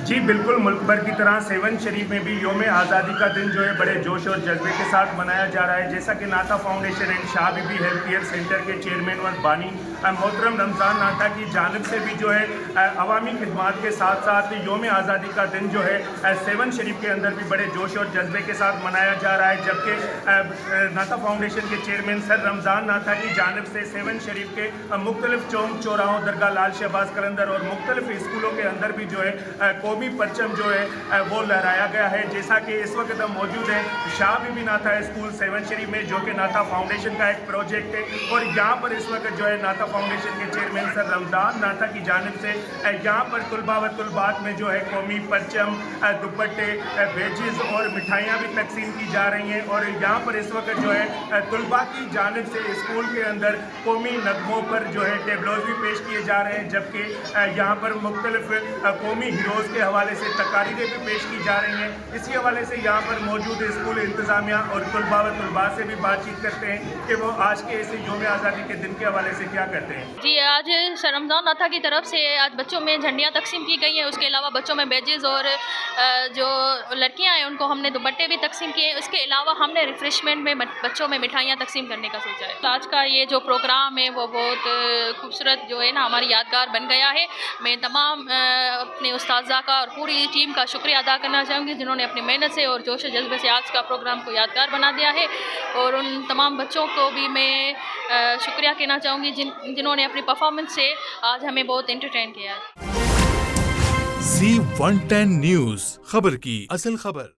جی بالکل، ملک بھر کی طرح سیون شریف میں بھی یوم آزادی کا دن جو ہے بڑے جوش اور جذبے کے ساتھ منایا جا رہا ہے، جیسا کہ ناتا foundation and Shah B B health care centre کے چیئرمین اور بانی محترم رمضان ناتا کی جانب سے بھی جو ہے عوامی خدمات کے ساتھ ساتھ یوم آزادی کا دن جو ہے سیون شریف کے اندر بھی بڑے جوش اور جذبے کے ساتھ منایا جا رہا ہے، جبکہ ناتا فاؤنڈیشن کے چیئرمین سر رمضان ناتا کی جانب سے سیون شریف کے مختلف چوک چوراہوں، درگاہ لال شہباز قلندر اور مختلف اسکولوں کے اندر بھی جو ہے قومی پرچم جو ہے وہ لہرایا گیا ہے، جیسا کہ اس وقت ہم موجود ہیں شاہ بی بی ناتا اسکول سیون شریف میں، جو کہ ناتا فاؤنڈیشن کا ایک پروجیکٹ ہے، اور یہاں پر اس وقت جو ہے ناتا فاؤنڈیشن کے چیئرمین سر رمضان ناتا کی جانب سے یہاں پر طلباء و طلبات میں جو ہے قومی پرچم، دوپٹے، بیجز اور مٹھائیاں بھی تقسیم کی جا رہی ہیں، اور یہاں پر اس وقت جو ہے طلباء کی جانب سے اسکول کے اندر قومی نغموں پر جو ہے ٹیبلوز بھی پیش کیے جا رہے ہیں، جبکہ یہاں پر مختلف قومی ہیروز کے حوالے سے تقاریریں بھی پیش کی جا رہی ہیں۔ اسی حوالے سے یہاں پر موجود اسکول انتظامیہ اور طلباء و طلباء سے بھی بات چیت کرتے ہیں کہ وہ آج کے اس یوم آزادی کے دن کے حوالے سے کیا کرتے ہیں۔ جی، آج سر رمضان ناتا کی طرف سے آج بچوں میں جھنڈیاں تقسیم کی گئی ہیں، اس کے علاوہ بچوں میں بیجز اور جو لڑکیاں ہیں ان کو ہم نے دوپٹے بھی تقسیم کیے ہیں، اس کے علاوہ ہم نے ریفریشمنٹ میں بچوں میں مٹھائیاں تقسیم کرنے کا سوچا ہے۔ آج کا یہ جو پروگرام ہے وہ بہت خوبصورت جو ہے نا ہماری یادگار بن گیا ہے۔ میں تمام اپنے اساتذہ کا اور پوری ٹیم کا شکریہ ادا کرنا چاہوں گی جنہوں نے اپنی محنت سے اور جوش و جذبے سے آج کا پروگرام کو یادگار بنا دیا ہے، اور ان تمام بچوں کو بھی میں شکریہ کہنا چاہوں گی جنہوں نے اپنی پرفارمنس سے آج ہمیں بہت انٹرٹین کیا ہے۔ Z110 نیوز، خبر کی اصل خبر۔